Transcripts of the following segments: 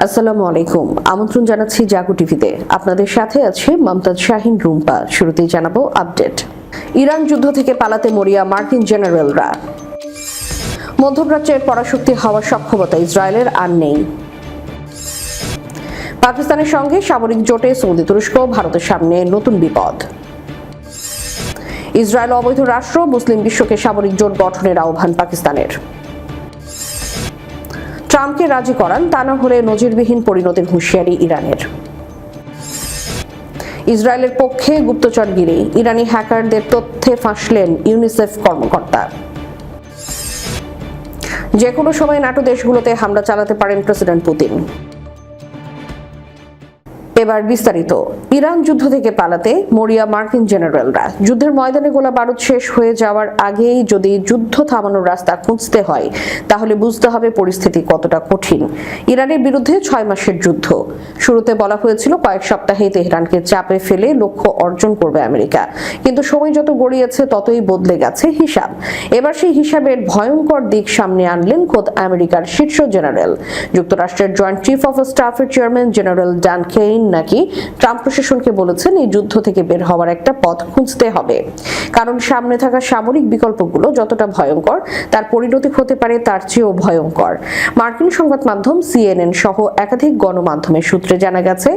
আসসালামু আলাইকুম। আমন্ত্রণ জানাচ্ছি জাগো টিভিতে। আপনাদের সাথে আছে মমতাজ শাহিন রুম্পা। শুরুতেই জানাবো আপডেট। ইরান যুদ্ধ থেকে পালাতে মরিয়া মার্কিন জেনারেলরা। মধ্যপ্রাচ্যের পরাশক্তি হওয়ার সক্ষমতা ইসরায়েলের আর নেই। পাকিস্তানের সঙ্গে সামরিক জোটে সৌদি, তুরস্ক, ভারতের সামনে নতুন বিপদ। ইসরায়েল অবৈধ রাষ্ট্র, মুসলিম বিশ্বকে সামরিক জোট গঠনের আহ্বান পাকিস্তানের। ট্রাম্পকে রাজি করান, তা না হলে নজিরবিহীন পরিণতির হুঁশিয়ারি ইরানের। ইসরায়েলের পক্ষে গুপ্তচরগিরি, ইরানি হ্যাকারদের তথ্যে ফাঁসলেন ইউনিসেফ কর্মকর্তা। যে কোনো সময় ন্যাটো দেশগুলোতে হামলা চালাতে পারেন প্রেসিডেন্ট পুতিন। এবার বিস্তারিত। ইরান যুদ্ধ থেকে পালাতে মরিয়া মার্কিন জেনারেলরা। যুদ্ধের ময়দানে গোলা বারুদ শেষ হয়ে যাওয়ার আগেই যদি যুদ্ধ থামানোর রাস্তা খুঁজতে হয়, তাহলে বুঝতে হবে পরিস্থিতি কতটা কঠিন। ইরানের বিরুদ্ধে 6 মাসের যুদ্ধ। শুরুতে বলা হয়েছিল কয়েক সপ্তাহেই তেহরানকে চাপে ফেলে লক্ষ্য অর্জন করবে আমেরিকা, কিন্তু সময় যত গড়িয়েছে ততই বদলে গেছে হিসাব। এবার সেই হিসাবের ভয়ঙ্কর দিক সামনে আনলেন খোদ আমেরিকার শীর্ষ জেনারেল। যুক্তরাষ্ট্রের জয়েন্ট চিফ অফ স্টাফের চেয়ারম্যান জেনারেল ডান কেইন নাকি ট্রাম্প প্রশাসনকে বলেছেন এই যুদ্ধ থেকে বের হওয়ার একটা পথ খুঁজতে হবে, কারণ সামনে থাকা সামরিক বিকল্পগুলো যতটা ভয়ঙ্কর, তার পরিণতি হতে পারে তার চেয়েও ভয়ঙ্কর। মার্কিন সংবাদ মাধ্যম CNN সহ একাধিক গণমাধ্যমের সূত্রে জানা গেছে,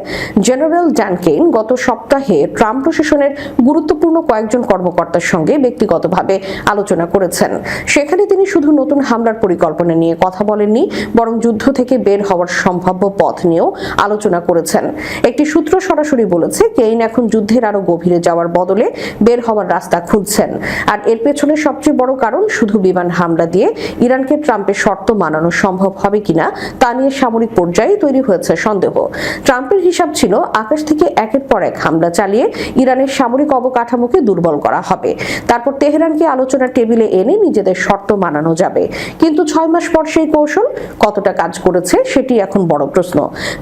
জেনারেল ডান কেইন গত সপ্তাহে ট্রাম্প প্রশাসনের গুরুত্বপূর্ণ কয়েকজন কর্মকর্তার সঙ্গে ব্যক্তিগতভাবে আলোচনা করেছেন। সেখানে তিনি শুধু নতুন হামলার পরিকল্পনা নিয়ে কথা বলেননি, বরং যুদ্ধ থেকে বের হওয়ার সম্ভাব্য পথ নিয়েও আলোচনা করেছেন। একটি সূত্র সরাসরি বলেছে, কেইন এখন যুদ্ধের আরো গভীরে যাওয়ার বদলে বের হওয়ার রাস্তা খুঁজছেন। আর এর পেছনে সবচেয়ে বড় কারণ, শুধু বিমান হামলা দিয়ে ইরানকে ট্রাম্পের শর্ত মানানো সম্ভব হবে কিনা তা নিয়ে সামরিক পর্যায়ে তৈরি হয়েছে সন্দেহ। ট্রাম্পের হিসাব ছিল আকাশ থেকে একের পর এক হামলা চালিয়ে ইরানের সামরিক অবকাঠামোকে দুর্বল করা হবে, তারপর তেহরানকে আলোচনার টেবিলে এনে নিজেদের শর্ত মানানো যাবে। কিন্তু 6 মাস পর সেই কৌশল কতটা কাজ করেছে সেটি এখন বড় প্রশ্ন।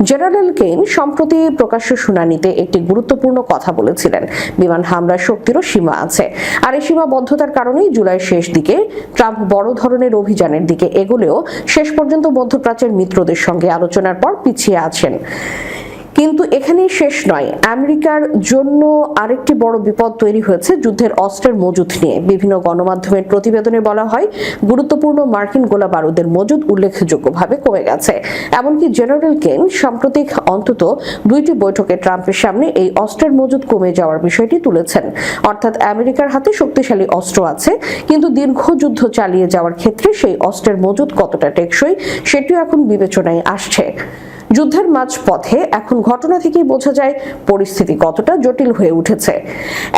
জেনারেল কেইন সম্প্রতি প্রকাশ্য শুনানিতে একটি গুরুত্বপূর্ণ কথা বলেছিলেন, বিমান হামলার শক্তিরও সীমা আছে। আর এই সীমাবদ্ধতার কারণেই জুলাইয়ের শেষ দিকে ট্রাম্প বড় ধরনের অভিযানের দিকে এগোলেও শেষ পর্যন্ত মধ্যপ্রাচ্যের মিত্রদের সঙ্গে আলোচনার পর পিছিয়ে আছেন। কিন্তু এখানেই শেষ নয়। আমেরিকার জন্য আরেকটি বড় বিপদ তৈরি হয়েছে যুদ্ধের অস্ত্রের মজুত নিয়ে। বিভিন্ন গণমাধ্যমের প্রতিবেদনে বলা হয়, গুরুত্বপূর্ণ মার্কিন গোলা বারুদের মজুত উল্লেখযোগ্যভাবে কমে গেছে। এমনকি জেনারেল কেইন সাম্প্রতিক অন্তত 2টি বৈঠকে ট্রাম্পের সামনে এই অস্ত্রের মজুত কমে যাওয়ার বিষয়টি তুলেছেন। অর্থাৎ আমেরিকার হাতে শক্তিশালী অস্ত্র আছে, কিন্তু দীর্ঘ যুদ্ধ চালিয়ে যাওয়ার ক্ষেত্রে সেই অস্ত্রের মজুত কতটা টেকসই সেটিও এখন বিবেচনায় আসছে। যুদ্ধের মাঝপথে এখন ঘটনা থেকেই বোঝা যায় পরিস্থিতি কতটা জটিল হয়ে উঠেছে।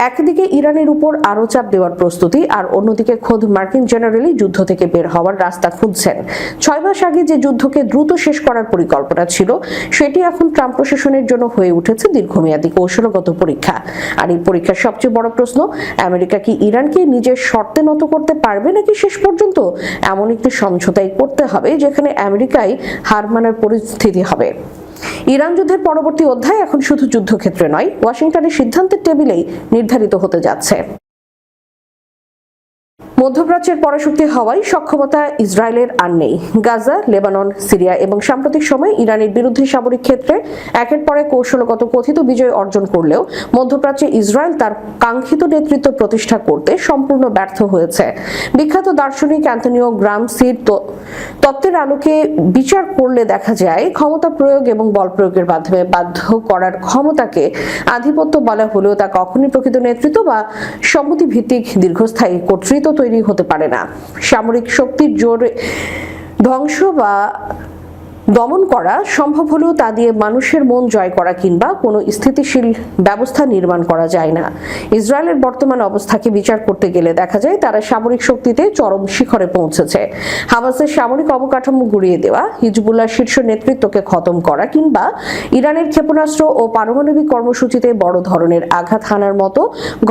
একদিকে ইরানের উপর আরো চাপ দেওয়ার প্রস্তুতি, আর অন্যদিকে খোদ মার্কিন জেনারেলই যুদ্ধ থেকে বের হওয়ার রাস্তা খুঁজছেন। 6 মাস আগে যে যুদ্ধকে দ্রুত শেষ করার পরিকল্পনা ছিল, সেটি এখন ট্রাম্প প্রশাসনের জন্য হয়ে উঠেছে দীর্ঘমেয়াদী কৌশলগত পরীক্ষা। আর এই পরীক্ষার সবচেয়ে বড় প্রশ্ন, আমেরিকা কি ইরানকে নিজের শর্তে নত করতে পারবে, নাকি শেষ পর্যন্ত এমন একটি সমঝোতাই করতে হবে যেখানে আমেরিকাই হার মানার পরিস্থিতি হবে। ইরান যুদ্ধের পরবর্তী অধ্যায় এখন শুধু যুদ্ধক্ষেত্রে নয়, ওয়াশিংটনের সিদ্ধান্তের টেবিলেই নির্ধারিত হতে যাচ্ছে। মধ্যপ্রাচ্যের পরাশক্তি হওয়ায় সক্ষমতা ইসরায়েলের আর নেই। গাজা, লেবানন, সিরিয়া এবং সাম্প্রতিক সময় ইরানের বিরুদ্ধে সামরিক ক্ষেত্রে একের পর এক কৌশলগত কথিত বিজয় অর্জন করলেও মধ্যপ্রাচ্যে ইসরায়েল তার কাঙ্ক্ষিত নেতৃত্ব প্রতিষ্ঠা করতে সম্পূর্ণ ব্যর্থ হয়েছে। বিখ্যাত দার্শনিক অ্যান্টনিও গ্রামসির তত্ত্বের আলোকে বিচার করলে দেখা যায়, ক্ষমতা প্রয়োগ এবং বল প্রয়োগের মাধ্যমে বাধ্য করার ক্ষমতাকে আধিপত্য বলা হলেও তা কখনই প্রকৃত নেতৃত্ব বা সম্মতি ভিত্তিক দীর্ঘস্থায়ী কর্তৃত্ব তৈরি হতে পারে না। সামরিক শক্তির জোরে ধ্বংস বা দমন করা সম্ভব হলেও তা দিয়ে মানুষের মন জয় করা কিংবা কোনো স্থিতিশীল ব্যবস্থা নির্মাণ করা যায় না। ইসরায়েলের বর্তমান অবস্থাকে বিচার করতে গেলে দেখা যায় তারা সামরিক শক্তিতে চরম শিখরে পৌঁছেছে। হামাসের সামরিক অবকাঠামো গুঁড়িয়ে দেওয়া, হিজবুল্লাহর শীর্ষ নেতৃত্বকে খতম করা কিংবা ইরানের ক্ষেপণাস্ত্র ও পারমাণবিক কর্মসূচিতে বড় ধরনের আঘাত হানার মতো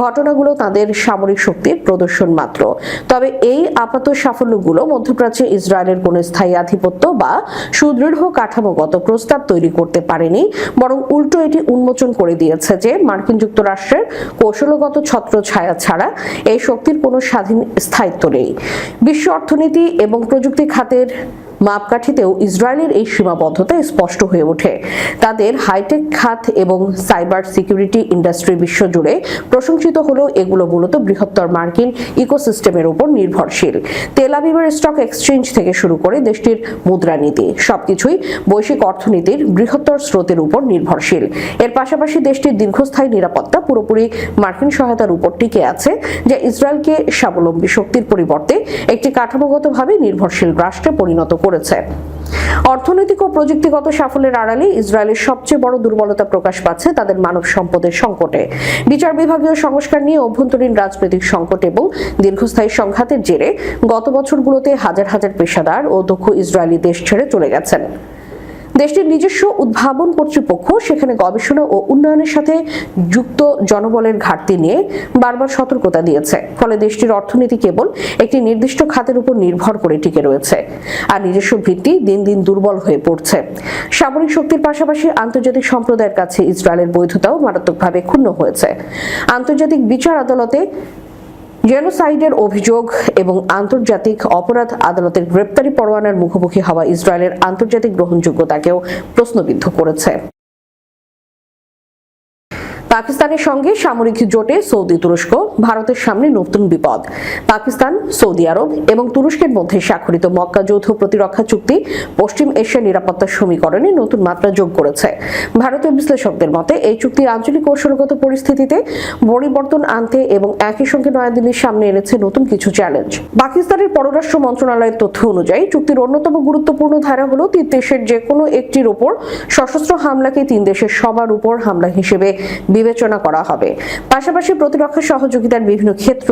ঘটনাগুলো তাদের সামরিক শক্তির প্রদর্শন মাত্র। তবে এই আপাত সাফল্যগুলো মধ্যপ্রাচ্যে ইসরায়েলের কোনো স্থায়ী আধিপত্য বা সুদৃঢ় কাঠামোগত প্রস্তাব তৈরি করতে পারেনি, বরং উল্টো এটি উন্মোচন করে দিয়েছে যে মার্কিন যুক্তরাষ্ট্রের কৌশলগত ছত্রছায়া ছাড়া এই শক্তির কোনো স্বাধীন স্থায়িত্ব নেই। বিশ্ব অর্থনীতি এবং প্রযুক্তি খাতের মাপকাঠিতেও ইসরায়েলের এই সীমাবদ্ধতা স্পষ্ট হয়ে ওঠে। তাদের হাইটেক খাত এবং সাইবার সিকিউরিটি ইন্ডাস্ট্রি বিশ্বজুড়ে প্রশংসিত হলেও এগুলো মূলত বৃহত্তর মার্কিন ইকোসিস্টেমের উপর নির্ভরশীল। তেল আবিবের স্টক এক্সচেঞ্জ থেকে শুরু করে দেশটির মুদ্রানীতি সবকিছুই বৈশ্বিক অর্থনীতির বৃহত্তর স্রোতের উপর নির্ভরশীল। এর পাশাপাশি দেশটির দীর্ঘস্থায়ী নিরাপত্তা পুরোপুরি মার্কিন সহায়তার উপর টিকে আছে, যা ইসরায়েলকে স্বাবলম্বী শক্তির পরিবর্তে একটি কাঠামোগতভাবে নির্ভরশীল রাষ্ট্রে পরিণত করেছে। অর্থনৈতিক ও প্রযুক্তিগত সাফল্যের আড়ালে ইসরায়েলের সবচেয়ে বড় দুর্বলতা প্রকাশ পাচ্ছে তাদের মানব সম্পদের সংকটে। বিচার বিভাগীয় সংস্কার নিয়ে অভ্যন্তরীণ রাজনৈতিক সংকট এবং দীর্ঘস্থায়ী সংঘাতের জেরে গত বছরগুলোতে হাজার হাজার পেশাদার ও দক্ষ ইসরায়েলি দেশ ছেড়ে চলে গেছেন। দেশটির নিজস্ব উদ্ভাবন কর্তৃপক্ষ সেখানে গবেষণা ও উন্নয়নের সাথে যুক্ত জনবলের ঘাটতি নিয়ে বারবার সতর্কতা দিয়েছে। ফলে দেশটির অর্থনীতি কেবল একটি নির্দিষ্ট খাতের উপর নির্ভর করে টিকে রয়েছে, আর নিজস্ব ভিত্তি দিন দিন দুর্বল হয়ে পড়ছে। সামরিক শক্তির পাশাপাশি আন্তর্জাতিক সম্প্রদায়ের কাছে ইসরায়েলের বৈধতাও মারাত্মকভাবে ক্ষুণ্ণ হয়েছে। আন্তর্জাতিক বিচার আদালতে জেনোসাইডের অভিযোগ এবং আন্তর্জাতিক অপরাধ আদালতের গ্রেপ্তারি পরোয়ানার মুখোমুখি হওয়া ইসরায়েলের আন্তর্জাতিক গ্রহণযোগ্যতাকেও প্রশ্নবিদ্ধ করেছে। পাকিস্তানের সঙ্গে সামরিক জোটে সৌদি তুরস্ক, ভারতের সামনে নতুন বিপদ। পাকিস্তান, সৌদি আরব এবং তুরস্কের মধ্যে স্বাক্ষরিত মক্কা যৌথ প্রতিরক্ষা চুক্তি পশ্চিম এশিয়ার নিরাপত্তা সমীকরণে নতুন মাত্রা যোগ করেছে। ভারতীয় বিশ্লেষকদের মতে এই চুক্তি আঞ্চলিক কৌশলগত পরিস্থিতিতে পরিবর্তন আনতে এবং একই সঙ্গে নয়াদিল্লির সামনে এনেছে নতুন কিছু চ্যালেঞ্জ। পাকিস্তানের পররাষ্ট্র মন্ত্রণালয়ের তথ্য অনুযায়ী চুক্তির অন্যতম গুরুত্বপূর্ণ ধারা হলো 3 দেশের যে কোনো একটির উপর সশস্ত্র হামলাকে 3 দেশের সবার উপর হামলা হিসেবে বিবেচনা করা হবে। পাশাপাশি প্রতিরক্ষা সহযোগিতার বিভিন্ন ক্ষেত্র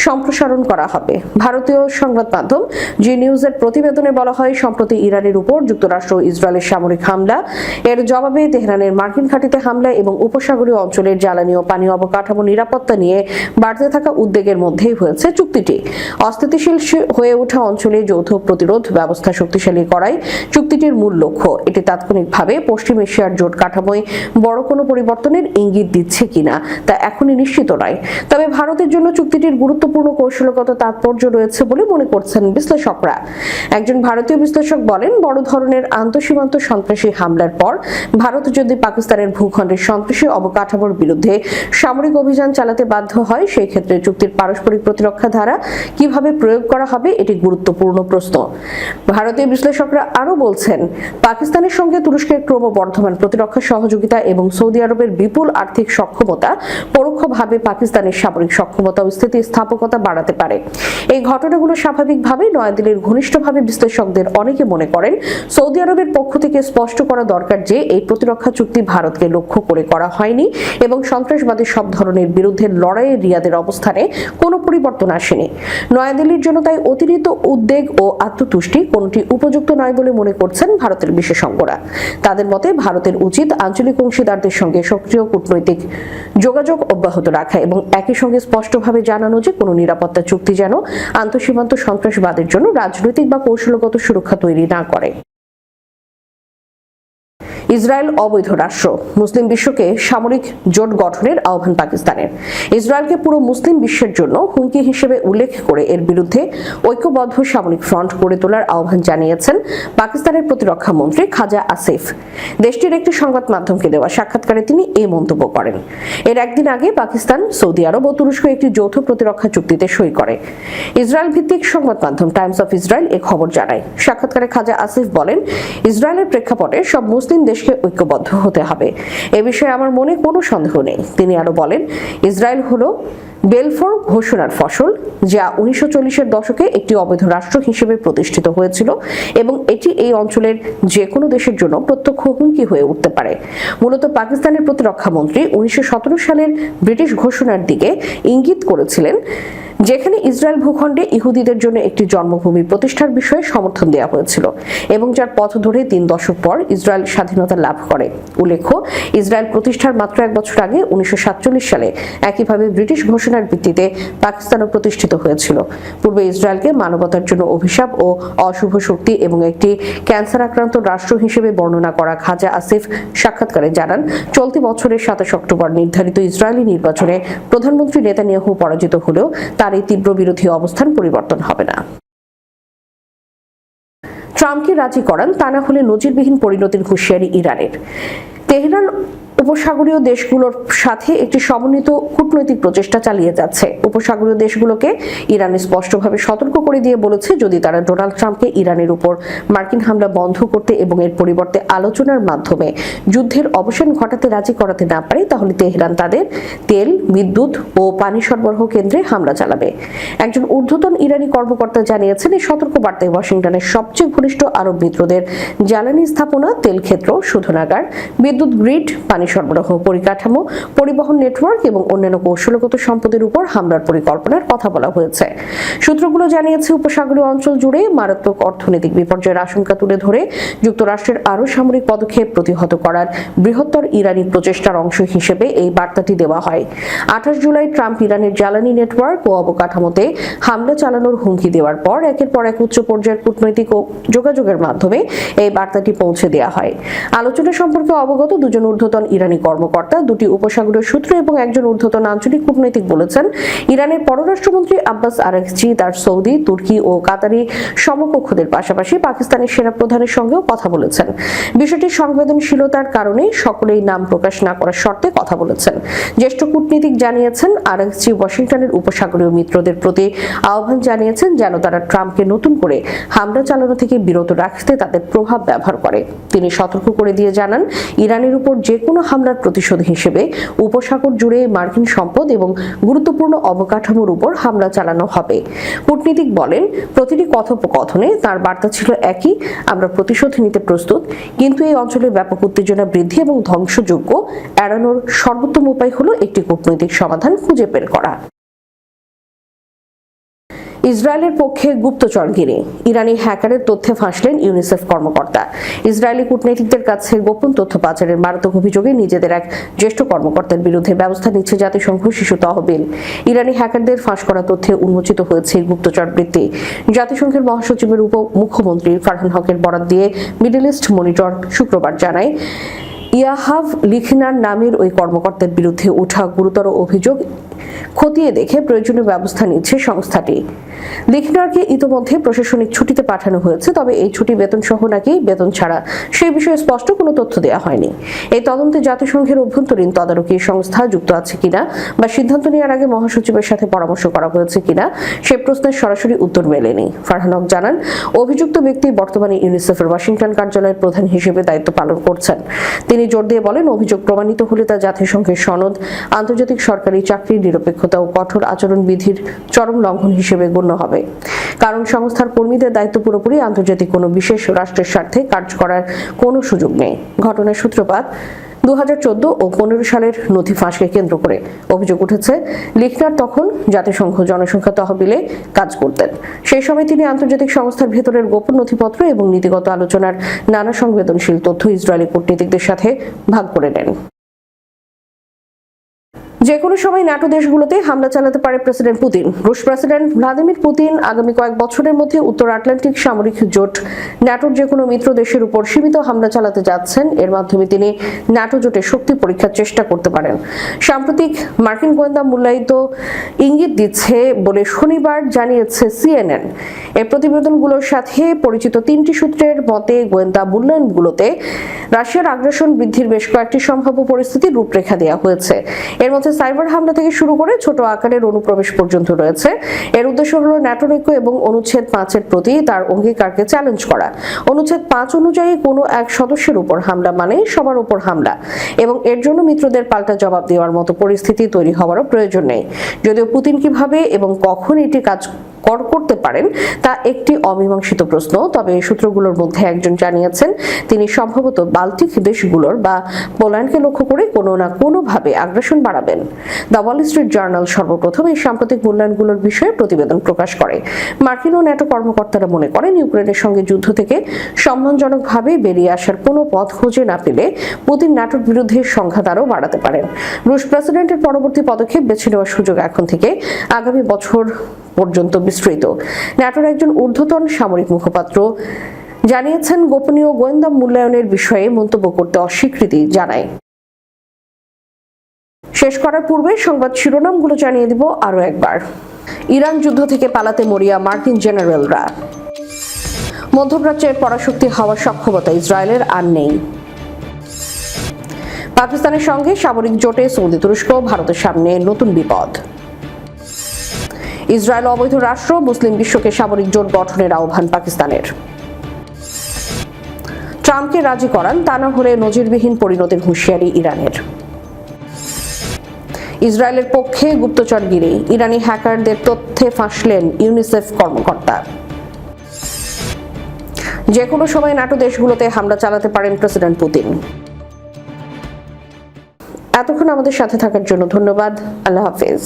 সম্প্রসারণ করা হবে। ভারতীয় সংবাদ মাধ্যম জি নিউজের প্রতিবেদনে বলা হয়, সম্প্রতি ইরানের উপর যুক্তরাষ্ট্র ও ইসরায়েলের সামরিক হামলা, এর জবাবে তেহরানের মার্কিন ঘাঁটিতে হামলা এবং উপসাগরীয় অঞ্চলের জ্বালানি ও পানি অবকাঠামো নিরাপত্তা নিয়ে বাড়তে থাকা উদ্বেগের মধ্যেই হয়েছে চুক্তিটি। অস্থিতিশীল হয়ে ওঠা অঞ্চলে যৌথ প্রতিরোধ ব্যবস্থা শক্তিশালী করাই চুক্তিটির মূল লক্ষ্য। এটি তাৎক্ষণিকভাবে পশ্চিম এশিয়ার জোট কাঠামোয় বড় কোনো পরিবর্তনের ইঙ্গিত দিচ্ছে কিনা তা এখনই নিশ্চিত নয়। তবে ভারতের জন্য চুক্তিটির গুরুত্বপূর্ণ কৌশলগত তাৎপর্য রয়েছে বলে মনে করছেন বিশ্লেষকরা। একজন ভারতীয় বিশ্লেষক বলেন, বড় ধরনের আন্তঃসীমান্ত সন্ত্রাসী হামলার পর ভারত যদি পাকিস্তানের ভূখণ্ডের সন্ত্রাসী অবকাঠামোর বিরুদ্ধে সামরিক অভিযান চালাতে বাধ্য হয়, সেই ক্ষেত্রে চুক্তির পারস্পরিক প্রতিরক্ষা ধারা কিভাবে প্রয়োগ করা হবে এটি গুরুত্বপূর্ণ প্রশ্ন। ভারতীয় বিশ্লেষকরা আরও বলছেন, পাকিস্তানের সঙ্গে তুরস্কের ক্রমবর্ধমান প্রতিরক্ষা সহযোগিতা এবং সৌদি আরবের বিপুল আর্থিক সক্ষমতা পরোক্ষভাবে পাকিস্তানের সামরিক সক্ষমতা ও স্থিতিস্থাপকতা বাড়াতে পারে। এই ঘটনাগুলো স্বাভাবিকভাবেই নয়াদিল্লির ঘনিষ্ঠভাবে বিশ্লেষকদের অনেকে মনে করেন, সৌদি আরবের পক্ষ থেকে স্পষ্ট করা দরকার যে এই প্রতিরক্ষা চুক্তি ভারতকে লক্ষ্য করে করা হয়নি এবং সন্ত্রাসবাদী সব ধরনের বিরুদ্ধে লড়াইয়ে রিয়াদের অবস্থানে কোনো পরিবর্তন আসেনি। নয়াদিল্লির জন্য তাই অতিরিক্ত উদ্বেগ ও আত্মতুষ্টি কোনটি উপযুক্ত নয় বলে মনে করছেন ভারতের বিশেষজ্ঞরা। তাদের মতে ভারতের উচিত আঞ্চলিক অংশীদারদের সঙ্গে সক্রিয় কূটনৈতিক যোগাযোগ অব্যাহত রাখা এবং একই সঙ্গে স্পষ্টভাবে জানানো যে কোনো নিরাপত্তা চুক্তি যেন আন্তঃসীমান্ত সন্ত্রাসবাদের জন্য রাজনৈতিক বা কৌশলগত সুরক্ষা তৈরি না করে। ইসরায়েল অবৈধ রাষ্ট্র, মুসলিম বিশ্বকে সামরিক জোট গঠনের আহ্বান পাকিস্তানের। ইসরায়েলকে পুরো মুসলিম বিশ্বের জন্য হুমকি হিসেবে উল্লেখ করে এর বিরুদ্ধে ঐক্যবদ্ধ সামরিক ফ্রন্ট গড়ে তোলার আহ্বান জানিয়েছেন পাকিস্তানের প্রতিরক্ষা মন্ত্রী খাজা আসিফ। দেশটির একটি সংবাদ মাধ্যমকে দেওয়া সাক্ষাৎকারে তিনি এই মন্তব্য করেন। এর একদিন আগে পাকিস্তান, সৌদি আরব ও তুরস্ক একটি যৌথ প্রতিরক্ষা চুক্তিতে সই করে। ইসরায়েল ভিত্তিক সংবাদ মাধ্যম টাইমস অফ ইসরায়েল এ খবর জানায়। সাক্ষাৎকারে খাজা আসিফ বলেন, ইসরায়েলের প্রেক্ষাপটে সব মুসলিম দেশকে ঐক্যবদ্ধ হতে হবে, এ বিষয়ে আমার মনে কোনো সন্দেহ নেই। তিনি আরো বলেন, ইসরায়েল হলো বেলফোর ঘোষণার ফসল, যা 1940-এর দশকে একটি অবৈধ রাষ্ট্র হিসেবে প্রতিষ্ঠিত হয়েছিল এবং এটি এই অঞ্চলের যে কোনো দেশের জন্য প্রত্যক্ষ হুমকি হয়ে উঠতে পারে। মূলত পাকিস্তানের প্রতিরক্ষা মন্ত্রী 1917 সালের ব্রিটিশ ঘোষণার দিকে ইঙ্গিত করেছিলেন, যেখানে ইসরায়েল ভূখণ্ডে ইহুদিদের জন্য একটি জন্মভূমি প্রতিষ্ঠার বিষয়ে সমর্থন দেওয়া হয়েছিল এবং যার পথ ধরে 3 দশক পর ইসরায়েল স্বাধীনতা লাভ করে। উল্লেখ্য, ইসরায়েল প্রতিষ্ঠার মাত্র 1 বছর আগে 1947 সালে একইভাবে ব্রিটিশ ঘোষণার ভিত্তিতে পাকিস্তানও প্রতিষ্ঠিত হয়েছিল। পূর্বে ইসরায়েলকে মানবতার জন্য অভিশাপ ও অশুভ শক্তি এবং একটি ক্যান্সার আক্রান্ত রাষ্ট্র হিসেবে বর্ণনা করা খাজা আসিফ সাক্ষাৎকারে জানান, চলতি বছরের 27 অক্টোবর নির্ধারিত ইসরায়েলি নির্বাচনে প্রধানমন্ত্রী নেতানিয়াহু পরাজিত হলেও তার এই তীব্র বিরোধী অবস্থান পরিবর্তন হবে না। ট্রাম্পকে রাজি করান, তা না হলে নজিরবিহীন পরিণতির হুঁশিয়ারি ইরানের। তেহরান উপসাগরীয় দেশগুলোর সাথে একটি সমন্বিত কূটনৈতিক প্রচেষ্টা চালিয়ে যাচ্ছে। উপসাগরীয় দেশগুলোকে ইরান স্পষ্টভাবে সতর্ক করে দিয়ে বলেছে, যদি তারা ডোনাল্ড ট্রাম্পকে ইরানের উপর মার্কিন হামলা বন্ধ করতে এবং এর পরিবর্তে আলোচনার মাধ্যমে যুদ্ধের অবসান ঘটাতে রাজি করাতে না পারে, তাহলে তেহরান তাদের তেল, বিদ্যুৎ ও পানি সরবরাহ কেন্দ্রে হামলা চালাবে। একজন ঊর্ধ্বতন ইরানি কর্মকর্তা জানিয়েছেন, এই সতর্কবার্তায় ওয়াশিংটনের সবচেয়ে ঘনিষ্ঠ আরব মিত্রদের জ্বালানি স্থাপনা, তেল ক্ষেত্র, শোধনাগার, বিদ্যুৎ গ্রিড, পানি সরবরাহ পরিকাঠামো, পরিবহন নেটওয়ার্ক এবং অন্যান্য কৌশলগত সম্পদের উপর হামলার পরিকল্পনার কথা বলা হয়েছে। সূত্রগুলো জানিয়েছে, উপসাগরীয় অঞ্চল জুড়ে মারাত্মক অর্থনৈতিক বিপর্যয়ের আশঙ্কা তুলে ধরে যুক্তরাষ্ট্রের আরও সামরিক পদক্ষেপ প্রতিহত করার বৃহত্তর ইরানি প্রচেষ্টার অংশ হিসেবে এই বার্তাটি দেওয়া হয়। 28 জুলাই ট্রাম্প ইরানের জ্বালানি নেটওয়ার্ক ও অবকাঠামোতে হামলা চালানোর হুমকি দেওয়ার পর একের পর এক উচ্চ পর্যায়ের কূটনৈতিক ও যোগাযোগের মাধ্যমে এই বার্তাটি পৌঁছে দেওয়া হয়। আলোচনা সম্পর্কে অবগত দুজন ঊর্ধ্বতন ইরানি কর্মকর্তা, দুটি উপসাগরীয় সূত্র এবং একজন ঊর্ধ্বতন আঞ্চলিক কূটনৈতিক বলেছেন, ইরানের পররাষ্ট্রমন্ত্রী আব্বাস আরাগচি তার সৌদি, তুর্কি ও কাতারি সমকক্ষদের পাশাপাশি পাকিস্তানের সেনাপ্রধানের সঙ্গেও কথা বলেছেন। বিষয়টির সংবেদনশীলতার কারণে সকলেই নাম প্রকাশ না করার শর্তে কথা বলেছেন। জ্যেষ্ঠ কূটনীতিক জানিয়েছেন, আরাগচি ওয়াশিংটনের উপসাগরীয় মিত্রদের প্রতি আহ্বান জানিয়েছেন যেন তারা ট্রাম্পকে নতুন করে হামলা চালানো থেকে বিরত রাখতে তাদের প্রভাব ব্যবহার করে। তিনি সতর্ক করে দিয়ে জানান, ইরানের উপর যে কোনো হামলার প্রতিশোধ হিসেবে উপসাগর জুড়ে মার্কিন সম্পদ এবং গুরুত্বপূর্ণ অবকাঠামোর উপর হামলা চালানো হবে। কূটনীতিক বলেন, প্রতিটি কথোপকথনে তার বার্তা ছিল একই, আমরা প্রতিশোধ নিতে প্রস্তুত, কিন্তু এই অঞ্চলের ব্যাপক উত্তেজনা বৃদ্ধি এবং ধ্বংসযজ্ঞ এড়ানোর সর্বোত্তম উপায় হলো একটি কূটনৈতিক সমাধান খুঁজে বের করা। ইসরায়েলের পক্ষে গুপ্তচরগিরি, ইরানি হ্যাকারের তথ্যে ফাঁসলেন ইউনিসেফ কর্মকর্তা। ইসরায়েলি কূটনীতিকদের কাছে গোপন তথ্য পাচারের মারাত্মক অভিযোগে নিজেদের এক জ্যেষ্ঠ কর্মকর্তার বিরুদ্ধে ব্যবস্থা নিচ্ছে জাতিসংঘ শিশু তহবিল। ইরানি হ্যাকারদের ফাঁস করা তথ্যে উন্মোচিত হয়েছে গুপ্তচর বৃত্তি। জাতিসংঘের মহাসচিবের উপমুখ্যমন্ত্রী ফারহান হকের বরাত দিয়ে মিডল ইস্ট মনিটর শুক্রবার জানায়, ইয়াহাভ লিখনার নামের ওই কর্মকর্তার বিরুদ্ধে ওঠা গুরুতর অভিযোগ খতিয়ে দেখে প্রয়োজনীয় ব্যবস্থা নিচ্ছে সংস্থাটি। লিখনারকে ইতোমধ্যে প্রশাসনিক ছুটিতে পাঠানো হয়েছে, তবে এই ছুটি বেতন সহ নাকি বেতন ছাড়া সেই বিষয়ে স্পষ্ট কোনো তথ্য দেওয়া হয়নি। এই তদন্তে জাতিসংঘের অভ্যন্তরীণ তদারকি সংস্থা যুক্ত আছে কিনা বা সিদ্ধান্ত নেওয়ার আগে মহাসচিবের সাথে পরামর্শ করা হয়েছে কিনা সে প্রশ্নের সরাসরি উত্তর মেলেনি। ফারহান হক জানান, অভিযুক্ত ব্যক্তি বর্তমানে ইউনিসেফের ওয়াশিংটন কার্যালয়ের প্রধান হিসেবে দায়িত্ব পালন করছেন। তিনি জোর দিয়ে বলেন, অভিযোগ প্রমাণিত হলে তা জাতিসংঘের সনদ, আন্তর্জাতিক সরকারি চাকরির নিরপেক্ষতা ও কঠোর আচরণ বিধির চরম লঙ্ঘন হিসেবে গণ্য হবে। কারণ সংস্থার কর্মীদের দায়িত্ব পুরোপুরি আন্তর্জাতিক কোনো বিশেষ রাষ্ট্রের স্বার্থে কাজ করার কোনো সুযোগ নেই। ঘটনার সূত্রপাত 2014 ও 15 সালের নথি ফাঁসকে কেন্দ্র করে। অভিযোগ উঠেছে, লিখনার তখন জাতিসংঘ জনসংখ্যা তহবিলে কাজ করতেন। সেই সময় তিনি আন্তর্জাতিক সংস্থার ভেতরের গোপন নথিপত্র এবং নীতিগত আলোচনার নানা সংবেদনশীল তথ্য ইসরায়েলি কূটনীতিকদের সাথে ভাগ করে নেন। যে কোনো সময় ন্যাটো দেশগুলোতে হামলা চালাতে পারে প্রেসিডেন্ট পুতিন। রুশ প্রেসিডেন্ট ভ্লাদিমির পুতিন আগামী কয়েক বছরের মধ্যে উত্তর আটলান্টিক সামরিক জোট ন্যাটোর যে কোনো মিত্র দেশের উপর সীমিত হামলা চালাতে যাচ্ছেন। এর মাধ্যমে তিনি ন্যাটো জোটের শক্তি পরীক্ষার চেষ্টা করতে পারেন। সাম্প্রতিক মার্কিন গোয়েন্দা মূল্যায়িত ইঙ্গিত দিচ্ছে বলে শনিবার জানিয়েছে সিএনএন। এর প্রতিবেদনগুলোর সাথে পরিচিত 3টি সূত্রের মতে, গোয়েন্দা মূল্যায়নগুলোতে রাশিয়ার আগ্রাসন বৃদ্ধির বেশ কয়েকটি সম্ভাব্য পরিস্থিতির রূপরেখা দেওয়া হয়েছে। এর মধ্যে সাইবার হামলা থেকে শুরু করে ছোট আকারের অনুপ্রবেশ পর্যন্ত রয়েছে। এর উদ্দেশ্য হলো ন্যাটোর ঐক্য এবং অনুচ্ছেদ 5-এর প্রতি তার অঙ্গীকারকে চ্যালেঞ্জ করা। অনুচ্ছেদ 5 অনুযায়ী কোনো এক সদস্যের উপর হামলা মানে সবার উপর হামলা, এবং এর জন্য মিত্রদের পাল্টা জবাব দেওয়ার মতো পরিস্থিতি তৈরি হওয়ারও প্রয়োজন নেই। যদিও পুতিন কিভাবে এবং কখন এটি কাজ করতে পারেন তা একটি অমীমাংসিত প্রশ্ন, তবে এই সূত্রগুলোর মধ্যে একজন জানিয়েছেন তিনি সম্ভবত বাল্টিক দেশগুলোর বা পোল্যান্ডকে লক্ষ্য করে কোনো না কোনোভাবে আগ্রাসন বাড়াবেন। দ্য ওয়াল স্ট্রিট জার্নাল সর্বপ্রথম এই সাম্প্রতিক মূল্যায়নগুলোর বিষয়ে প্রতিবেদন প্রকাশ করে। মার্কিন ও ন্যাটো কর্মকর্তারা মনে করেন, ইউক্রেনের সঙ্গে যুদ্ধ থেকে সম্মানজনকভাবে বেরিয়ে আসার কোনো পথ খুঁজে না পেলে পুতিন ন্যাটোর বিরুদ্ধে সংঘাত আরও বাড়াতে পারেন। রুশ প্রেসিডেন্টের পরবর্তী পদক্ষেপ বেছে নেওয়ার সুযোগ এখন থেকে আগামী বছর পর্যন্ত বিস্তৃত। ন্যাটোর একজন ঊর্ধ্বতন সামরিক মুখপাত্র জানিয়েছেন, গোপনীয় গোয়েন্দা মূল্যায়নের বিষয়ে মন্তব্য করতে অস্বীকৃতি জানায়। শেষ করার পূর্বে সংবাদ শিরোনামগুলো জানিয়ে দিব আরো একবার। ইরান যুদ্ধ থেকে পালাতে মরিয়া মার্কিন জেনারেলরা। মধ্যপ্রাচ্যের পরাশক্তি হওয়ার সক্ষমতা ইসরায়েলের আর নেই। পাকিস্তানের সঙ্গে সামরিক জোটে সৌদি তুরস্ক, ভারতের সামনে নতুন বিপদ। ইসরায়েল অবৈধ রাষ্ট্র, মুসলিম বিশ্বকে সামরিক জোট গঠনের আহ্বান পাকিস্তানের। ট্রাম্পকে রাজি করান, তা না হলে নজিরবিহীন পরিণতির হুঁশিয়ারি ইরানের। ইসরায়েলের পক্ষে গুপ্তচরগিরি, ইরানি হ্যাকারদের তথ্যে ফাঁসলেন ইউনিসেফ কর্মকর্তা। যে কোনো সময় ন্যাটো দেশগুলোতে হামলা চালাতে পারেন প্রেসিডেন্ট পুতিন। এতক্ষণ আমাদের সাথে থাকার জন্য ধন্যবাদ। আল্লাহ হাফেজ।